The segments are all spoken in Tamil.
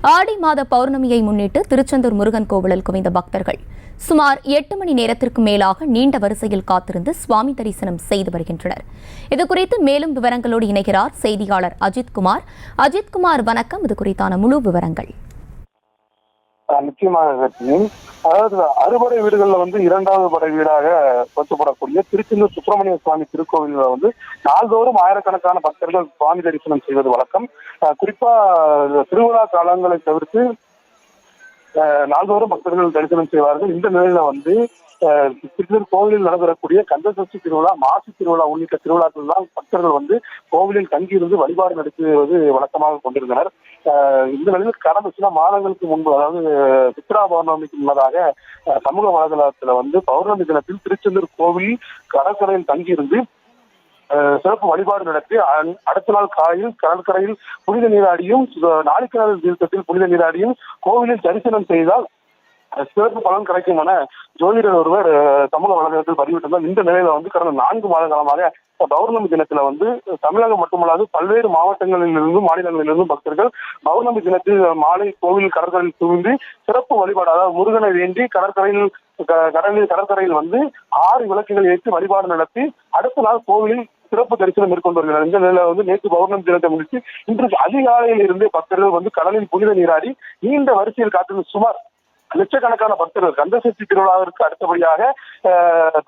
ஆடி மாத பௌர்ணமியை முன்னிட்டு திருச்செந்தூர் முருகன் கோவிலில் குவிந்த பக்தர்கள் சுமார் 8 மணி நேரத்திற்கு மேலாக நீண்ட வரிசையில் காத்திருந்து சுவாமி தரிசனம் செய்து வருகின்றனர். இதுகுறித்து மேலும் விவரங்களோடு இணைகிறார் செய்தியாளர் அஜித்குமார். அஜித்குமார், வணக்கம். இது குறித்தான முழு விவரங்கள். நிச்சயமாக அதாவது அறுபடை வீடுகள்ல இரண்டாவது படை வீடாக போற்றப்படக்கூடிய திருச்செந்தூர் சுப்பிரமணிய சுவாமி திருக்கோவில்ல நாள்தோறும் ஆயிரக்கணக்கான பக்தர்கள் சுவாமி தரிசனம் செய்வது வழக்கம். குறிப்பா திருவிழா காலங்களை தவிர்த்து நாள்தோறும் பக்தர்கள் தரிசனம் செய்வார்கள். இந்த நிலையில திருச்செந்தூர் கோவிலில் நடைபெறக்கூடிய கந்தசஷ்டி திருவிழா, மாசி திருவிழா உள்ளிட்ட திருவிழாக்கள் தான் பக்தர்கள் கோவிலில் தங்கியிருந்து வழிபாடு நடத்துவது வழக்கமாக கொண்டிருந்தனர். இந்த நிலையில் கடந்த சில மாதங்களுக்கு முன்பு, அதாவது சித்ரா பௌர்ணமிக்கு முன்னதாக சமூக வலைதளத்துல பௌர்ணமி தினத்தில் திருச்செந்தூர் கோவில் கடற்கரையில் தங்கியிருந்து சிறப்பு வழிபாடு நடத்தி அடுத்த நாள் காலையில் கடற்கரையில் புனித நீராடியும் நாளிக்கிணறு தீர்த்தத்தில் புனித நீராடியும் கோவிலில் தரிசனம் செய்தால் சிறப்பு பலன் கிடைக்கும் என ஜோதிடர் ஒருவர் சமூக வலைதளத்தில் பதிவிட்டிருந்தார். இந்த நிலையில கடந்த 4 மாத காலமாக பௌர்ணமி தினத்துல தமிழகம் மட்டுமல்லாது பல்வேறு மாவட்டங்களிலிருந்தும் மாநிலங்களிலிருந்தும் பக்தர்கள் பௌர்ணமி தினத்தில் மாலை கோவில் கடற்கரையில் குவிந்து சிறப்பு வழிபாடு, அதாவது முருகனை வேண்டி கடற்கரையில் 6 விளக்குகள் ஏற்றி வழிபாடு நடத்தி அடுத்த நாள் கோவிலில் சிறப்பு தரிசனம் மேற்கொண்டு வருகிறார். இந்த நிலையில நேற்று பௌர்ணமி தினத்தை முடித்து இன்று அதிகாலையில் இருந்தே பக்தர்கள் கடலில் புனித நீராடி நீண்ட வரிசையில் காத்திருந்த சுமார் லட்சக்கணக்கான பக்தர்கள் கந்தசஷ்டி திருவிழாவிற்கு அடுத்தபடியாக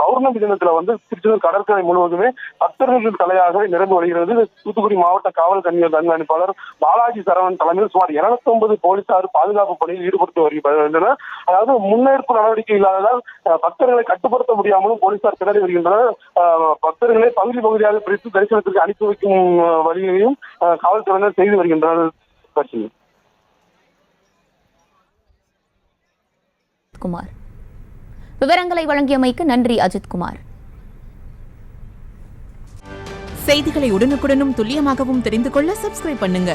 பௌர்ணமி தினத்துல திருச்செந்தூர் கடற்கரை முழுவதுமே பக்தர்களின் தலையாக நிரம்பி வருகிறது. தூத்துக்குடி மாவட்ட காவல் கண்காணிப்பாளர் பாலாஜி சரவணன் தலைமையில் சுமார் 209 போலீசார் பாதுகாப்பு பணியில் ஈடுபட்டு வருகின்றனர். அதாவது முன்னெடுப்பு நடவடிக்கை இல்லாததால் பக்தர்களை கட்டுப்படுத்த முடியாமலும் போலீசார் திணறி வருகின்றனர். பக்தர்களை பகுதியாக பிரித்து தரிசனத்திற்கு அனுப்பி வைக்கும் வழியையும் காவல்துறையினர் செய்து வருகின்றனர். விவரங்களை வழங்கியமைக்கு நன்றி அஜித்குமார். செய்திகளை உடனுக்குடனும் துல்லியமாகவும் தெரிந்து கொள்ள சப்ஸ்கிரைப் பண்ணுங்க.